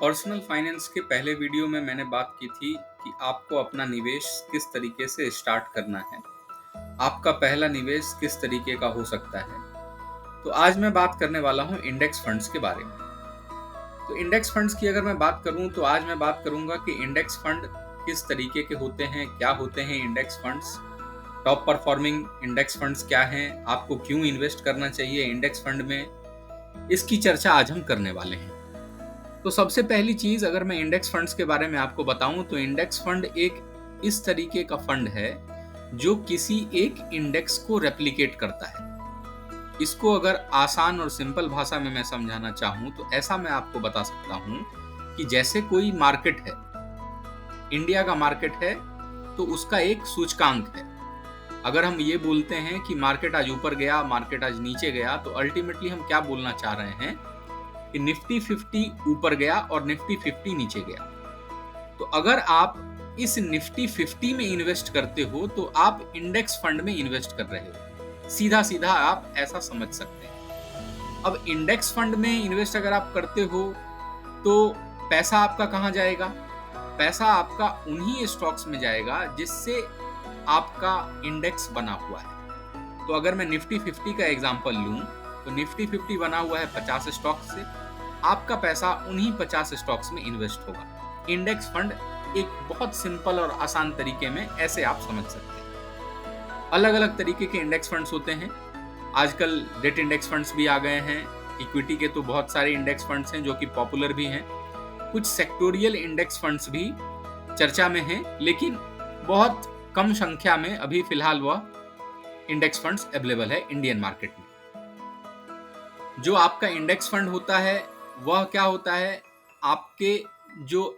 Personal finance के पहले video में मैंने बात की थी कि आपको अपना निवेश किस तरीके से स्टार्ट करना है। आपका पहला निवेश किस तरीके का हो सकता है। तो आज मैं बात करने वाला हूं इंडेक्स फंड्स के बारे में। तो इंडेक्स फंड्स की अगर मैं बात करूं तो आज मैं बात करूंगा कि इंडेक्स फंड किस तरीके के होते हैं, क्या होते हैं index funds, top performing index funds क्या हैं, आपको क्यों इन्वेस्ट करना चाहिए इंडेक्स फंड में। इसकी चर्चा आज हम करने वाले हैं। तो सबसे पहली चीज, अगर मैं इंडेक्स फंड्स के बारे में आपको बताऊं तो इंडेक्स फंड एक इस तरीके का फंड है जो किसी एक इंडेक्स को रेप्लिकेट करता है। इसको अगर आसान और सिंपल भाषा में मैं समझाना चाहूं तो ऐसा मैं आपको बता सकता हूं कि जैसे कोई मार्केट है, इंडिया का मार्केट है, तो उसका एक सूचकांक है। अगर हम ये बोलते हैं कि मार्केट आज ऊपर गया, मार्केट आज नीचे गया, तो अल्टीमेटली हम क्या बोलना चाह रहे हैं कि निफ्टी 50 ऊपर गया और निफ्टी 50 नीचे गया। तो अगर आप इस निफ्टी 50 में इन्वेस्ट करते हो तो आप इंडेक्स फंड में इन्वेस्ट कर रहे हो। सीधा सीधा आप ऐसा समझ सकते हैं। अब इंडेक्स फंड में इन्वेस्ट अगर आप करते हो तो पैसा आपका कहां जाएगा? पैसा आपका उन्हीं स्टॉक्स में जाएगा जिससे आपका इंडेक्स बना हुआ है। तो अगर मैं निफ्टी 50 का एग्जांपल लूं तो निफ्टी 50 बना हुआ है 50 स्टॉक से, आपका पैसा उन्हीं 50 स्टॉक्स में इन्वेस्ट होगा। इंडेक्स फंड एक बहुत सिंपल और आसान तरीके में ऐसे आप समझ सकते हैं। अलग अलग तरीके के इंडेक्स फंड्स होते हैं। आजकल डेट इंडेक्स फंड्स भी आ गए हैं। इक्विटी के तो बहुत सारे इंडेक्स फंड्स हैं जो कि पॉपुलर भी हैं। कुछ सेक्टोरियल इंडेक्स फंड्स भी चर्चा में हैं, लेकिन बहुत कम संख्या में अभी फिलहाल वह इंडेक्स फंड्स अवेलेबल है इंडियन मार्केट में। जो आपका इंडेक्स फंड होता है वह क्या होता है? आपके जो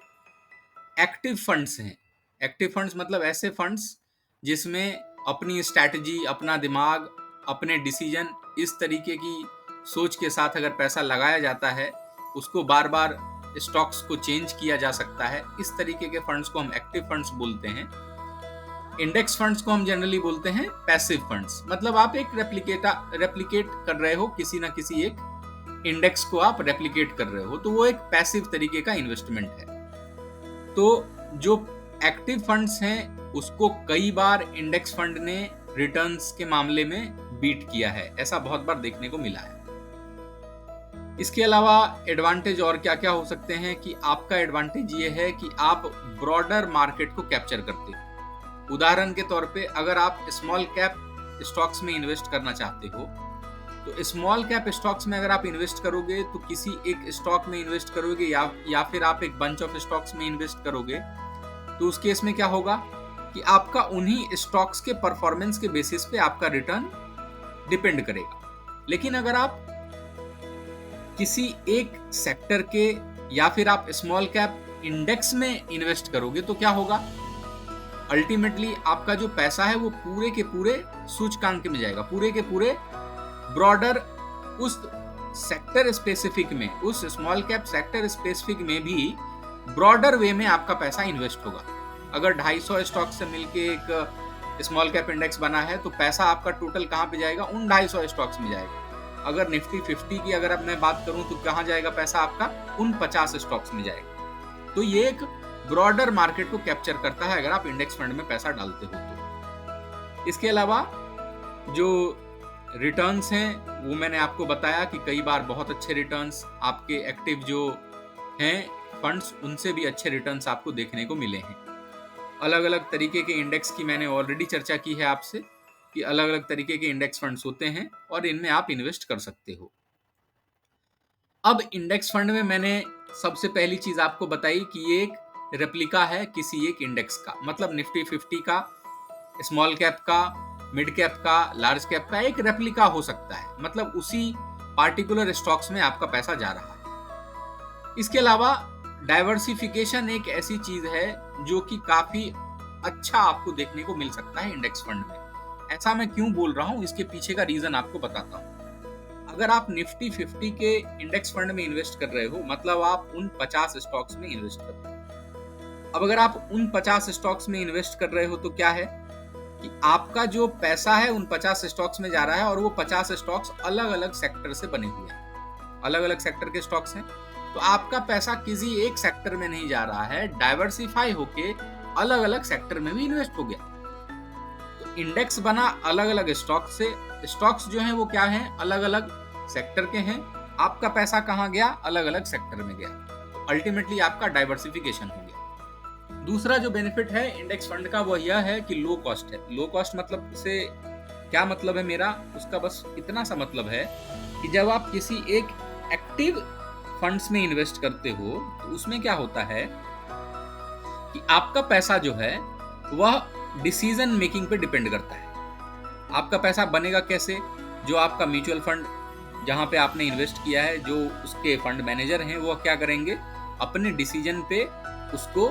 एक्टिव फंड्स हैं, एक्टिव फंड्स मतलब ऐसे फंड्स जिसमें अपनी स्ट्रैटेजी, अपना दिमाग, अपने डिसीजन, इस तरीके की सोच के साथ अगर पैसा लगाया जाता है, उसको बार बार स्टॉक्स को चेंज किया जा सकता है, इस तरीके के फंड्स को हम एक्टिव फंड्स बोलते हैं। इंडेक्स फंड्स को हम जनरली बोलते हैं पैसिव फंड्स। मतलब आप एक रेप्लिकेट कर रहे हो, किसी ना किसी एक इंडेक्स को आप रेप्लिकेट कर रहे हो, तो वो एक पैसिव तरीके का इन्वेस्टमेंट है। तो जो एक्टिव फंड्स हैं उसको कई बार इंडेक्स फंड ने रिटर्न्स के मामले में बीट किया है, ऐसा बहुत बार देखने को मिला है। इसके अलावा एडवांटेज और क्या क्या हो सकते हैं कि आपका एडवांटेज ये है कि आप ब्रॉडर मार्केट को कैप्चर करते हो। उदाहरण के तौर पे अगर आप स्मॉल कैप स्टॉक्स में इन्वेस्ट करना चाहते हो तो स्मॉल कैप स्टॉक्स में अगर आप इन्वेस्ट करोगे तो किसी एक स्टॉक में इन्वेस्ट करोगे या फिर आप एक बंच ऑफ स्टॉक्स में इन्वेस्ट करोगे, तो उस केस में क्या होगा कि आपका उन्हीं स्टॉक्स के परफॉर्मेंस के बेसिस पे आपका रिटर्न डिपेंड करेगा। लेकिन अगर आप किसी एक सेक्टर के या फिर आप स्मॉल कैप इंडेक्स में इन्वेस्ट करोगे तो क्या होगा? अल्टीमेटली आपका जो पैसा है वो पूरे के पूरे सूचकांक में जाएगा, पूरे के पूरे ब्रॉडर उस सेक्टर स्पेसिफिक में, उस स्मॉल कैप सेक्टर स्पेसिफिक में भी ब्रॉडर वे में आपका पैसा इन्वेस्ट होगा। अगर 250 स्टॉक से मिलके एक स्मॉल कैप इंडेक्स बना है तो पैसा आपका टोटल कहां पे जाएगा? उन 250 स्टॉक्स में जाएगा। अगर निफ्टी 50 की अगर अब मैं बात करूं तो कहां जाएगा पैसा आपका? उन 50 स्टॉक्स में जाएगा। तो ये एक ब्रॉडर मार्केट को कैप्चर करता है अगर आप इंडेक्स फंड में पैसा डालते हो तो। इसके अलावा जो रिटर्न्स हैं वो मैंने आपको बताया कि कई बार बहुत अच्छे रिटर्न्स आपके एक्टिव जो हैं फंड्स, उनसे भी अच्छे रिटर्न्स आपको देखने को मिले हैं। अलग अलग तरीके के इंडेक्स की मैंने ऑलरेडी चर्चा की है आपसे कि अलग अलग तरीके के इंडेक्स फंड्स होते हैं और इनमें आप इन्वेस्ट कर सकते हो। अब इंडेक्स फंड में मैंने सबसे पहली चीज आपको बताई कि ये एक रेप्लिका है किसी एक इंडेक्स का। मतलब निफ्टी 50 का, स्मॉल कैप का, मिड कैप का, लार्ज कैप का एक रेप्लिका हो सकता है। मतलब उसी पार्टिकुलर स्टॉक्स में आपका पैसा जा रहा है। इसके अलावा डाइवर्सिफिकेशन एक ऐसी चीज है जो कि काफी अच्छा आपको देखने को मिल सकता है इंडेक्स फंड में। ऐसा मैं क्यों बोल रहा हूं, इसके पीछे का रीजन आपको बताता हूं। अगर आप निफ्टी 50 के इंडेक्स फंड में इन्वेस्ट कर रहे हो, मतलब आप उन 50 स्टॉक्स में इन्वेस्ट कर रहे हो। अब अगर आप उन 50 स्टॉक्स में इन्वेस्ट कर रहे हो तो क्या है कि आपका जो पैसा है उन 50 स्टॉक्स में जा रहा है और वो 50 स्टॉक्स अलग अलग सेक्टर से बने हुए हैं। अलग अलग सेक्टर के स्टॉक्स हैं। तो आपका पैसा किसी एक सेक्टर में नहीं जा रहा है, डाइवर्सिफाई होके अलग अलग सेक्टर में भी इन्वेस्ट हो गया। तो इंडेक्स बना अलग अलग स्टॉक से, स्टॉक्स जो हैं वो क्या हैं, अलग अलग सेक्टर के हैं। आपका पैसा कहाँ गया, अलग अलग सेक्टर में गया। तो अल्टीमेटली आपका डाइवर्सिफिकेशन हो गया। दूसरा जो बेनिफिट है इंडेक्स फंड का वो यह है कि लो कॉस्ट है। लो कॉस्ट मतलब से क्या मतलब है मेरा, उसका बस इतना सा मतलब है कि जब आप किसी एक एक्टिव फंड्स में इन्वेस्ट करते हो तो उसमें क्या होता है कि आपका पैसा जो है वह डिसीजन मेकिंग पे डिपेंड करता है। आपका पैसा बनेगा कैसे, जो आपका म्यूचुअल फंड जहां पे आपने इन्वेस्ट किया है, जो उसके फंड मैनेजर हैं वो क्या करेंगे, अपने डिसीजन पे उसको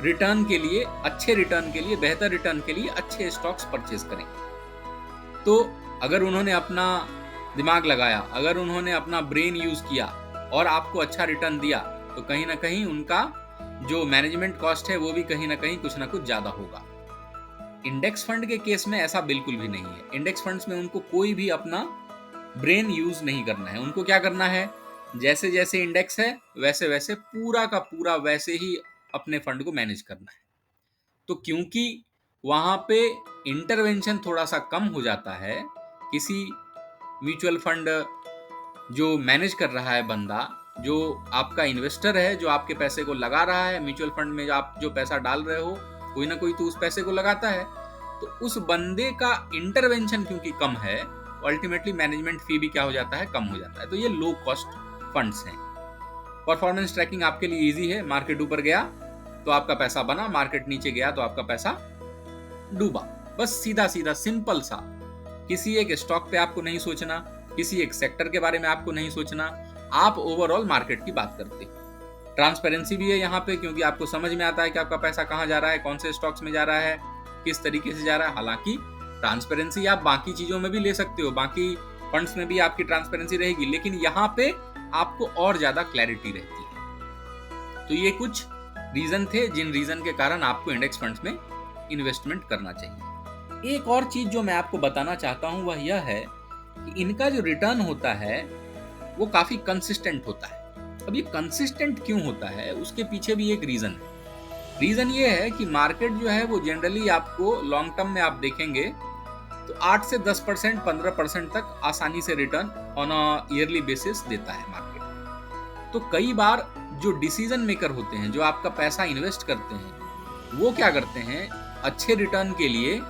रिटर्न के लिए, अच्छे रिटर्न के लिए, बेहतर रिटर्न के लिए अच्छे स्टॉक्स परचेज करेंगे। तो अगर उन्होंने अपना दिमाग लगाया, अगर उन्होंने अपना ब्रेन यूज किया और आपको अच्छा रिटर्न दिया, तो कहीं ना कहीं उनका जो मैनेजमेंट कॉस्ट है वो भी कहीं ना कहीं कुछ ना कुछ ज्यादा होगा। इंडेक्स फंड के केस में ऐसा बिल्कुल भी नहीं है। इंडेक्स फंड्स में उनको कोई भी अपना ब्रेन यूज नहीं करना है। उनको क्या करना है, जैसे जैसे इंडेक्स है वैसे वैसे पूरा का पूरा वैसे ही अपने फंड को मैनेज करना है। तो क्योंकि वहां पे इंटरवेंशन थोड़ा सा कम हो जाता है, किसी म्यूचुअल फंड जो मैनेज कर रहा है बंदा, जो आपका इन्वेस्टर है, जो आपके पैसे को लगा रहा है म्यूचुअल फंड में, आप जो पैसा डाल रहे हो, कोई ना कोई तो उस पैसे को लगाता है। तो उस बंदे का इंटरवेंशन क्योंकि कम है, अल्टीमेटली मैनेजमेंट फी भी क्या हो जाता है, कम हो जाता है। तो ये लो कॉस्ट फंड्स हैं। परफॉर्मेंस ट्रैकिंग आपके लिए इजी है। मार्केट ऊपर गया तो आपका पैसा बना, मार्केट नीचे गया तो आपका पैसा डूबा। बस सीधा सीधा सिंपल सा। किसी एक स्टॉक पे आपको नहीं सोचना, किसी एक सेक्टर के बारे में आपको नहीं सोचना, आप ओवरऑल मार्केट की बात करते हो। ट्रांसपेरेंसी भी है यहाँ पे, क्योंकि आपको समझ में आता है कि आपका पैसा कहाँ जा रहा है, कौन से स्टॉक्स में जा रहा है, किस तरीके से जा रहा है। हालांकि ट्रांसपेरेंसी आप बाकी चीजों में भी ले सकते हो, बाकी फंड्स में भी आपकी ट्रांसपेरेंसी रहेगी, लेकिन यहाँ पे आपको और ज्यादा क्लैरिटी रहती है। तो ये कुछ रीजन थे जिन रीजन के कारण आपको इंडेक्स फंड्स में इन्वेस्टमेंट करना चाहिए। एक और चीज जो मैं आपको बताना चाहता हूं वह यह है कि इनका जो रिटर्न होता है वो काफी कंसिस्टेंट होता है। अब ये कंसिस्टेंट क्यों होता है, उसके पीछे भी एक रीजन है। रीजन ये है कि मार्केट जो है वो जनरली आपको लॉन्ग टर्म में आप देखेंगे तो 8 से 10%, 15% तक आसानी से return on a yearly basis देता है मार्केट। तो कई बार जो डिसीजन मेकर होते हैं, जो आपका पैसा इन्वेस्ट करते हैं, वो क्या करते हैं, अच्छे रिटर्न के लिए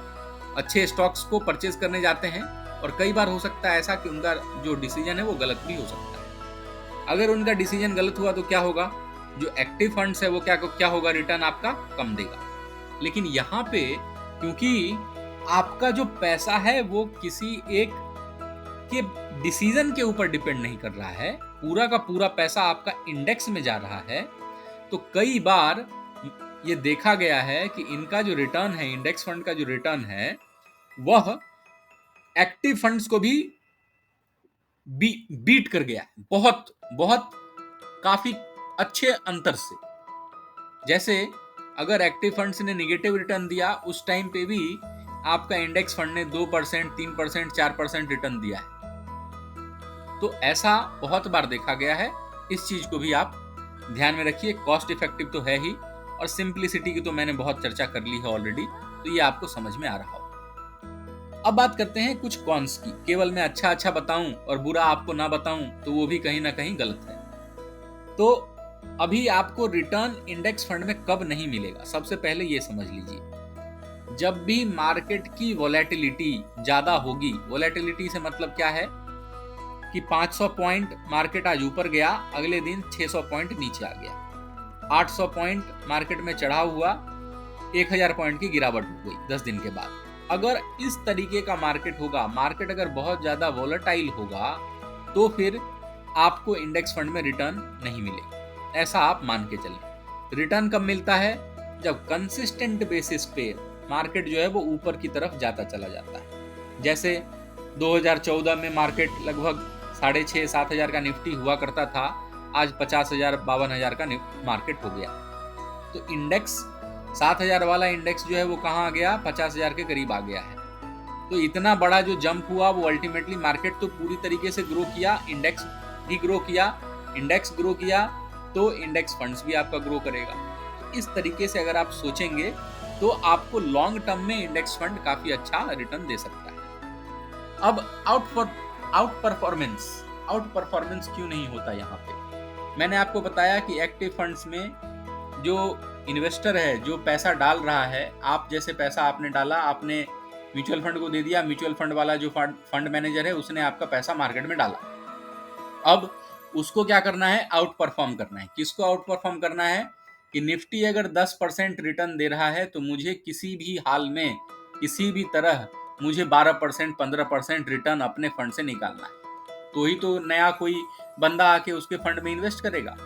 अच्छे स्टॉक्स को परचेज करने जाते हैं। और कई बार हो सकता है ऐसा कि उनका जो डिसीजन है वो गलत भी हो सकता है। अगर उनका डिसीजन गलत हुआ तो क्या होगा, जो एक्टिव फंड्स है वो क्या होगा, रिटर्न आपका कम देगा। लेकिन यहाँ पे क्योंकि आपका जो पैसा है वो किसी एक के डिसीजन के ऊपर डिपेंड नहीं कर रहा है, पूरा का पूरा पैसा आपका इंडेक्स में जा रहा है, तो कई बार ये देखा गया है कि इनका जो रिटर्न है, इंडेक्स फंड का जो रिटर्न है, वह एक्टिव फंड्स को भी बीट कर गया, बहुत बहुत काफी अच्छे अंतर से। जैसे अगर एक्टिव फंड्स ने निगेटिव रिटर्न दिया, उस टाइम पे भी आपका इंडेक्स फंड ने 2%, 3%, 4% रिटर्न दिया है। तो ऐसा बहुत बार देखा गया है। इस चीज को भी आप ध्यान में रखिए। कॉस्ट इफेक्टिव तो है ही, और सिंप्लिसिटी की तो मैंने बहुत चर्चा कर ली है ऑलरेडी, तो ये आपको समझ में आ रहा हो। अब बात करते हैं कुछ कॉन्स की। केवल मैं अच्छा अच्छा बताऊं और बुरा आपको ना बताऊं तो वो भी कहीं ना कहीं गलत है। तो अभी आपको रिटर्न इंडेक्स फंड में कब नहीं मिलेगा, सबसे पहले ये समझ लीजिए। जब भी मार्केट की वोलेटिलिटी ज्यादा होगी, वोलेटिलिटी से मतलब क्या है कि 500 पॉइंट मार्केट आज ऊपर गया, अगले दिन 600 पॉइंट नीचे आ गया, 800 पॉइंट मार्केट में चढ़ा हुआ, 1000 पॉइंट की गिरावट हो गई 10 दिन के बाद। अगर इस तरीके का मार्केट होगा, मार्केट अगर बहुत ज्यादा वोलेटाइल होगा, तो फिर आपको इंडेक्स फंड में रिटर्न नहीं मिलेगा। ऐसा आप मान के चलें। रिटर्न कब मिलता है, जब कंसिस्टेंट बेसिस पे मार्केट जो है वो ऊपर की तरफ जाता चला जाता है। जैसे 2014 में मार्केट लगभग 6,500-7 हजार का निफ्टी हुआ करता था, आज 50,000 52,000 का मार्केट हो गया। तो इंडेक्स 7,000 वाला इंडेक्स जो है वो कहाँ आ गया, 50,000 के करीब आ गया है। तो इतना बड़ा जो जंप हुआ वो अल्टीमेटली मार्केट तो पूरी तरीके से ग्रो किया, इंडेक्स भी ग्रो किया, इंडेक्स ग्रो किया तो इंडेक्स फंड्स भी आपका ग्रो करेगा। इस तरीके से अगर आप सोचेंगे तो आपको लॉन्ग टर्म में इंडेक्स फंड काफी अच्छा रिटर्न दे सकता है। अब आउट परफॉर्मेंस क्यों नहीं होता यहाँ पे? मैंने आपको बताया कि एक्टिव फंड्स में जो इन्वेस्टर है, जो पैसा डाल रहा है, आप जैसे पैसा आपने डाला, आपने म्यूचुअल फंड को दे दिया, म्यूचुअल फंड वाला जो फंड मैनेजर है उसने आपका पैसा मार्केट में डाला। अब उसको क्या करना है? आउट परफॉर्म करना है। किसको आउट परफॉर्म करना है? कि निफ्टी अगर 10% रिटर्न दे रहा है तो मुझे किसी भी हाल में, किसी भी तरह मुझे 12% 15% रिटर्न अपने फंड से निकालना है। तो ही तो नया कोई बंदा आके उसके फंड में इन्वेस्ट करेगा।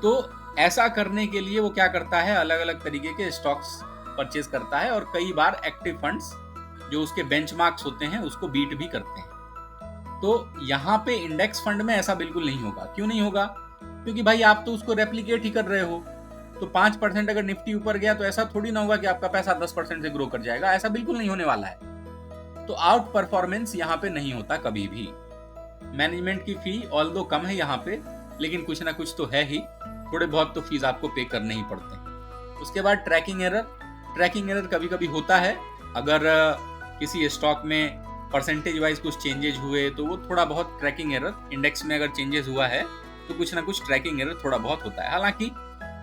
तो ऐसा करने के लिए वो क्या करता है? अलग अलग तरीके के स्टॉक्स परचेज करता है और कई बार एक्टिव फंड्स जो उसके बेंचमार्क्स होते हैं उसको बीट भी करते हैं। तो यहाँ पे इंडेक्स फंड में ऐसा बिल्कुल नहीं होगा। क्यों नहीं होगा? क्योंकि भाई आप तो उसको रेप्लिकेट ही कर रहे हो। तो 5% अगर निफ्टी ऊपर गया तो ऐसा थोड़ी ना होगा कि आपका पैसा 10% से ग्रो कर जाएगा। ऐसा बिल्कुल नहीं होने वाला है। तो आउट परफॉर्मेंस यहाँ पे नहीं होता कभी भी। मैनेजमेंट की फी ऑल्दो कम है यहाँ पे, लेकिन कुछ ना कुछ तो है ही। थोड़े बहुत तो फीस आपको पे करने ही पड़ते हैं। उसके बाद ट्रैकिंग एरर कभी कभी होता है। अगर किसी स्टॉक में परसेंटेज वाइज कुछ चेंजेस हुए तो वो थोड़ा बहुत ट्रैकिंग एरर, इंडेक्स में अगर चेंजेस हुआ है तो कुछ ना कुछ ट्रैकिंग एरर थोड़ा बहुत होता है। हालांकि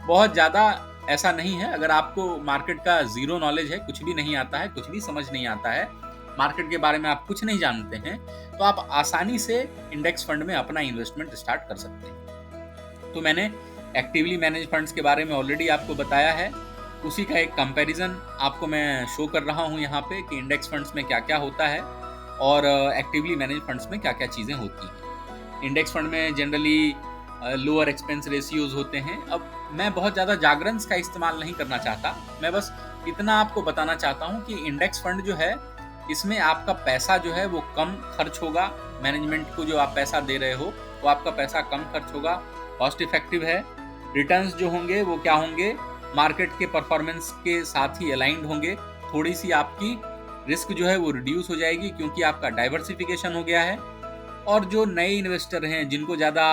बहुत ज़्यादा ऐसा नहीं है। अगर आपको मार्केट का जीरो नॉलेज है, कुछ भी नहीं आता है, कुछ भी समझ नहीं आता है, मार्केट के बारे में आप कुछ नहीं जानते हैं, तो आप आसानी से इंडेक्स फंड में अपना इन्वेस्टमेंट स्टार्ट कर सकते हैं। तो मैंने एक्टिवली मैनेज फंड्स के बारे में ऑलरेडी आपको बताया है। उसी का एक कंपैरिजन आपको मैं शो कर रहा हूँ यहाँ पे कि इंडेक्स फंड्स में क्या क्या होता है और एक्टिवली मैनेज फंड्स में क्या क्या चीज़ें होती हैं। इंडेक्स फंड में जनरली लोअर एक्सपेंस रेशियोज होते हैं। अब मैं बहुत ज़्यादा जागरन्स का इस्तेमाल नहीं करना चाहता, मैं बस इतना आपको बताना चाहता हूँ कि इंडेक्स फंड जो है इसमें आपका पैसा जो है वो कम खर्च होगा। मैनेजमेंट को जो आप पैसा दे रहे हो वो आपका पैसा कम खर्च होगा, कॉस्ट इफेक्टिव है। रिटर्न्स जो होंगे वो क्या होंगे? मार्केट के परफॉर्मेंस के साथ ही अलाइंड होंगे। थोड़ी सी आपकी रिस्क जो है वो रिड्यूस हो जाएगी क्योंकि आपका डाइवर्सिफिकेशन हो गया है। और जो नए इन्वेस्टर हैं जिनको ज़्यादा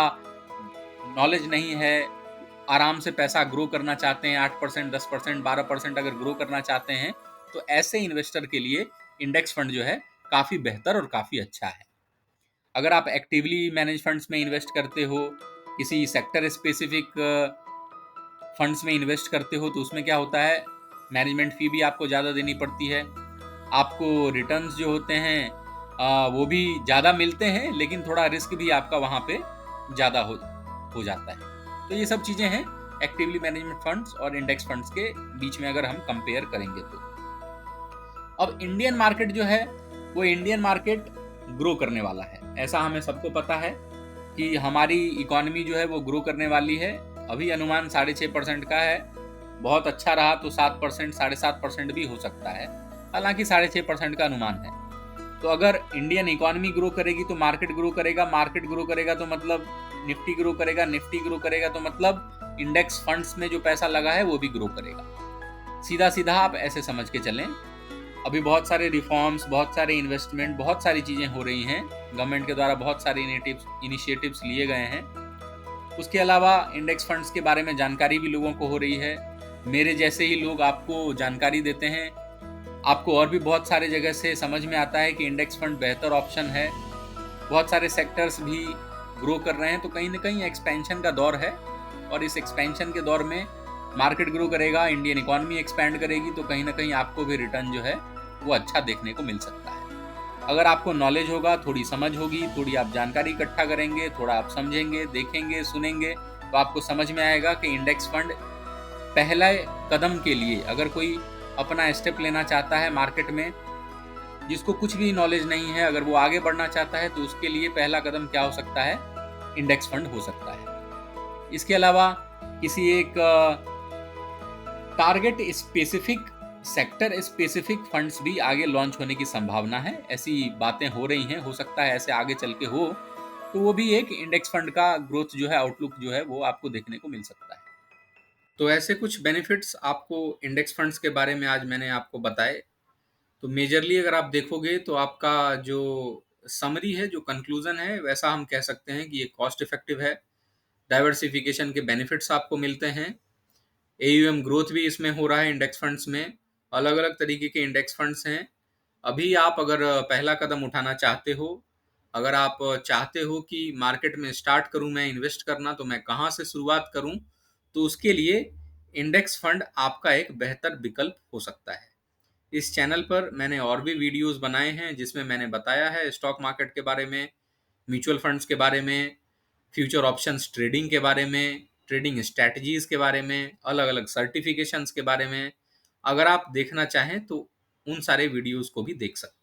नॉलेज नहीं है, आराम से पैसा ग्रो करना चाहते हैं, 8% 10% 12% अगर ग्रो करना चाहते हैं, तो ऐसे इन्वेस्टर के लिए इंडेक्स फंड जो है काफ़ी बेहतर और काफ़ी अच्छा है। अगर आप एक्टिवली मैनेज फंड्स में इन्वेस्ट करते हो, किसी सेक्टर स्पेसिफिक फंड्स में इन्वेस्ट करते हो, तो उसमें क्या होता है? मैनेजमेंट फ़ी भी आपको ज़्यादा देनी पड़ती है। आपको रिटर्न्स जो होते हैं वो भी ज़्यादा मिलते हैं, लेकिन थोड़ा रिस्क भी आपका वहाँ पे ज़्यादा हो जाता है। तो ये सब चीज़ें हैं एक्टिवली मैनेजमेंट फंड्स और इंडेक्स फंड्स के बीच में अगर हम कंपेयर करेंगे तो। अब इंडियन मार्केट जो है वो इंडियन मार्केट ग्रो करने वाला है, ऐसा हमें सबको पता है कि हमारी इकोनॉमी जो है वो ग्रो करने वाली है। अभी अनुमान 6.5% का है। बहुत अच्छा रहा तो 7% 7.5% भी हो सकता है। हालांकि 6.5% का अनुमान है। तो अगर इंडियन इकोनॉमी ग्रो करेगी तो मार्केट ग्रो करेगा, मार्केट ग्रो करेगा तो मतलब निफ्टी ग्रो करेगा, निफ्टी ग्रो करेगा तो मतलब इंडेक्स फंड्स में जो पैसा लगा है वो भी ग्रो करेगा। सीधा सीधा आप ऐसे समझ के चलें। अभी बहुत सारे रिफॉर्म्स, बहुत सारे इन्वेस्टमेंट, बहुत सारी चीज़ें हो रही हैं। गवर्नमेंट के द्वारा बहुत सारे इनिशिएटिव्स लिए गए हैं। उसके अलावा इंडेक्स फंड्स के बारे में जानकारी भी लोगों को हो रही है। मेरे जैसे ही लोग आपको जानकारी देते हैं। आपको और भी बहुत सारे जगह से समझ में आता है कि इंडेक्स फंड बेहतर ऑप्शन है। बहुत सारे सेक्टर्स भी ग्रो कर रहे हैं, तो कहीं ना कहीं एक्सपेंशन का दौर है। और इस एक्सपेंशन के दौर में मार्केट ग्रो करेगा, इंडियन इकोनॉमी एक्सपैंड करेगी, तो कहीं ना कहीं आपको भी रिटर्न जो है वो अच्छा देखने को मिल सकता है। अगर आपको नॉलेज होगा, थोड़ी समझ होगी, थोड़ी आप जानकारी इकट्ठा करेंगे, थोड़ा आप समझेंगे, देखेंगे, सुनेंगे, तो आपको समझ में आएगा कि इंडेक्स फंड पहले कदम के लिए अगर कोई अपना स्टेप लेना चाहता है मार्केट में, जिसको कुछ भी नॉलेज नहीं है, अगर वो आगे बढ़ना चाहता है तो उसके लिए पहला कदम क्या हो सकता है? इंडेक्स फंड हो सकता है। इसके अलावा किसी एक target specific, sector specific funds भी आगे लॉन्च होने की संभावना है। ऐसी बातें हो रही हैं, हो सकता है ऐसे आगे चल के हो, तो वो भी एक इंडेक्स फंड का ग्रोथ जो है, आउटलुक जो है वो आपको देखने को मिल सकता है। तो ऐसे कुछ बेनिफिट्स आपको इंडेक्स फंड्स के बारे में आज मैंने आपको बताए। तो मेजरली अगर आप देखोगे तो आपका जो समरी है, जो कंक्लूजन है, वैसा हम कह सकते हैं कि ये कॉस्ट इफेक्टिव है, डाइवर्सिफिकेशन के बेनिफिट्स आपको मिलते हैं। एयूएम ग्रोथ भी इसमें हो रहा है इंडेक्स फंड्स में। अलग अलग तरीके के इंडेक्स फंड्स हैं। अभी आप अगर पहला कदम उठाना चाहते हो, अगर आप चाहते हो कि मार्केट में स्टार्ट करूं मैं इन्वेस्ट करना, तो मैं कहां से शुरुआत करूं, तो उसके लिए इंडेक्स फंड आपका एक बेहतर विकल्प हो सकता है। इस चैनल पर मैंने और भी वीडियोस बनाए हैं जिसमें मैंने बताया है स्टॉक मार्केट के बारे में, म्यूचुअल फंड्स के बारे में, फ्यूचर ऑप्शंस ट्रेडिंग के बारे में, ट्रेडिंग स्ट्रैटेजीज के बारे में, अलग अलग सर्टिफिकेशंस के बारे में। अगर आप देखना चाहें तो उन सारे वीडियोस को भी देख सकते हैं।